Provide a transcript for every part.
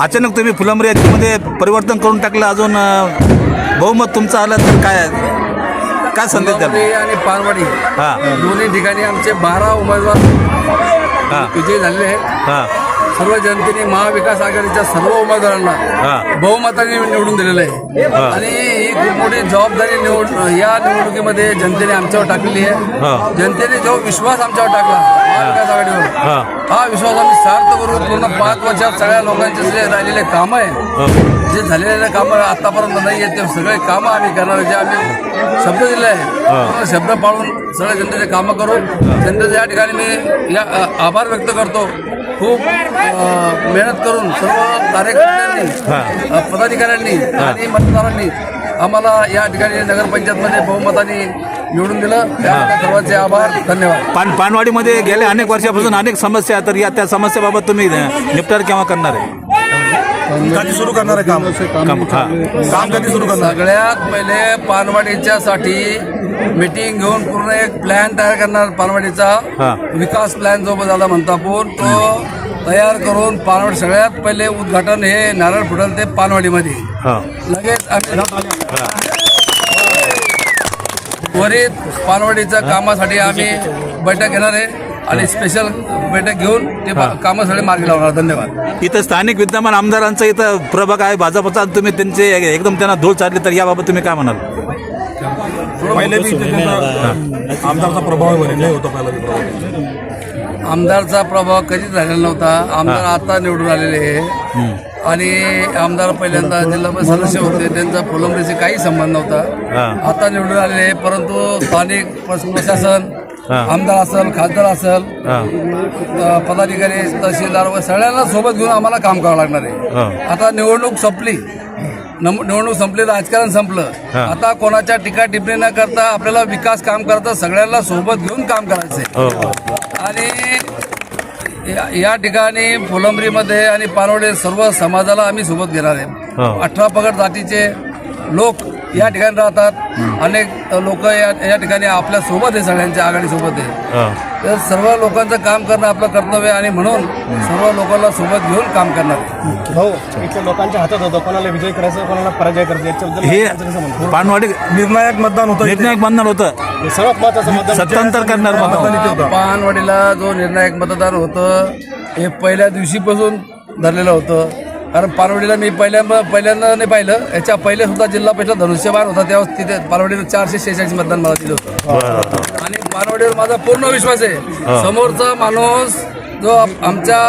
अचानक तुम्ही फुलंब्री याच्यामध्ये परिवर्तन करून टाकलं, अजून बहुमत तुमचं आलं तर काय संदेश द्याल? फुलंब्री आणि पानवाडी दोन्ही ठिकाणी आमचे 12 उमेदवार विजयी झालेले आहेत. सर्व जनतेने महाविकास आघाडीच्या सर्व उमेदवारांना बहुमताने निवडून दिलेलं आहे आणि ही खूप मोठी जबाबदारी या निवडणुकीमध्ये जनतेने आमच्यावर टाकलेली आहे. जनतेने जो विश्वास आमच्यावर टाकला महाविकास आघाडीवर, हा विश्वास आम्ही सार्थ करून पूर्ण 5 वर्षात सगळ्या लोकांचे जे राहिलेले कामं आहे, जे झालेले कामं आतापर्यंत नाही आहेत, ते सगळे कामं आम्ही करणार. जे आम्ही शब्द दिले आहे शब्द पाळून सगळ्या जनतेचे कामं करून जनतेचे या ठिकाणी मी आभार व्यक्त करतो. खूप मेहनत करून सर्व कार्यकर्त्यांनी, पदाधिकाऱ्यांनी आणि मतदारांनी आम्हाला या ठिकाणी नगरपंचायतमध्ये बहुमताने निवडून दिलं. त्या सर्वांचे आभार, धन्यवाद. पानवाडीमध्ये गेल्या अनेक वर्षापासून अनेक समस्या, तर या त्या समस्याबाबत तुम्ही निपटार केव्हा करणार आहे? कधी सुरू करणार आहे काम कधी सुरू करणार? सगळ्यात पहिले पानवाडीच्या साठी मीटिंग घेऊन पूर्ण एक प्लॅन तयार करणार. पानवाडीचा विकास प्लॅन जो झाला म्हणतो आपण, तो तयार करून पानवाडी सगळ्यात पहिले उद्घाटन हे नारळ फुटल ते पानवाडीमध्ये लगेच आम्ही त्वरित पानवाडीच्या कामासाठी आम्ही बैठक घेणार आहे आणि स्पेशल बैठक घेऊन ते कामासाठी मार्गी लावणार. धन्यवाद. इथं स्थानिक विद्यमान आमदारांचा इथं प्रभाग आहे भाजपचा, तुम्ही त्यांचे एकदम त्यांना धूळ चालली, तर याबाबत तुम्ही काय म्हणाल? पहिले आमदारचा प्रभाव नाही होता. पहिला आमदारचा प्रभाव कधीच झालेला नव्हता. आमदार आता निवडून आलेले आहे आणि आमदार पहिल्यांदा जिल्हा परिषद सदस्य होते, त्यांचा फुलंब्रीशी काही संबंध नव्हता. आता निवडून आलेले आहे, परंतु स्थानिक प्रशासन, आमदार असेल, खासदार असेल, पदाधिकारी, तहसीलदार व सगळ्यांना सोबत घेऊन आम्हाला काम करावं लागणार आहे. आता निवडणूक संपली, निवडणूक संपली, राजकारण संपलं. आता कोणाच्या टीका टिप्पणी न करता आपल्याला विकास काम करता सगळ्यांना सोबत घेऊन काम करायचंय. आणि या ठिकाणी फुलंब्रीमध्ये आणि पानवाडी सर्व समाजाला आम्ही सोबत घेणार आहे. 18 पगड जातीचे लोक या ठिकाणी राहतात. अनेक लोक या ठिकाणी आपल्या सोबत आहे, सगळ्यांच्या आघाडी सोबत आहे. तर सर्व लोकांचं काम करणं आपलं कर्तव्य आहे आणि म्हणून सर्व लोकांना सोबत घेऊन काम करणार. भाऊ, इथल्या लोकांच्या हातात होतं कोणाला विजय करायचं, कोणाला पराजय करायचं. हे पानवाडी निर्णायक मतदान होतं. निर्णायक मतदान होतं, सर्वात महत्वाचं मतदान सत्तांतर करणार मतदान. पानवाडीला जो निर्णायक मतदान होतं हे पहिल्या दिवशीपासून धरलेलं होतं. कारण पानवाडीला मी पहिल्यांदा नाही पाहिलं, याच्या पहिले सुद्धा जिल्हा परिषद धनुष्यबाण होता, तेव्हा तिथे पानवाडीला 446 मतदान मला दिलं होतं. आणि पानवाडीवर माझा पूर्ण विश्वास आहे. समोरचा माणूस जो आमच्या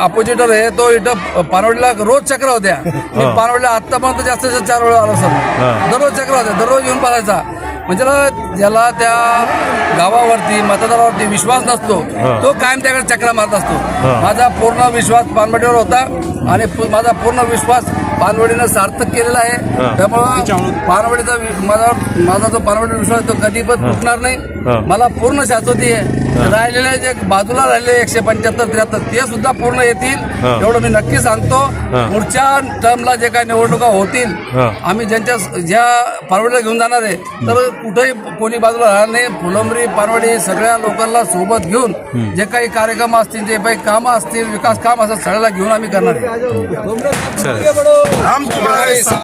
अपोजिटर आहे तो इथं पानवाडीला रोज चक्र होत्या. पानवाडीला आतापर्यंत जास्तीत 4 वेळा आलो सर. दररोज चक्र होत्या, दररोज येऊन पाहायचा. म्हणजे ज्याला त्या गावावरती मतदारावरती विश्वास नसतो तो कायम त्याकडे चक्रा मारत असतो. माझा पूर्ण विश्वास पानवाडीवर होता आणि माझा पूर्ण विश्वास पानवाडीनं सार्थक केलेला आहे. त्यामुळं पानवाडीचा माझा जो पानवाडी विश्वास तो कधी पण तुटणार नाही. मला पूर्ण शाश्वती आहे. राहिलेले जे बाजूला राहिले 175-73 ते सुद्धा पूर्ण येतील एवढं मी नक्की सांगतो. पुढच्या टर्मला जे काही निवडणुका होतील आम्ही ज्या पानवाडीला घेऊन जाणार आहे तर कुठेही कोणी बाजूला राहणार नाही. फुलंब्री पानवाडी सगळ्या लोकांना सोबत घेऊन जे काही कार्यक्रम असतील, जे काही कामं असतील, विकास काम असतील, सगळ्याला घेऊन आम्ही करणार आहे.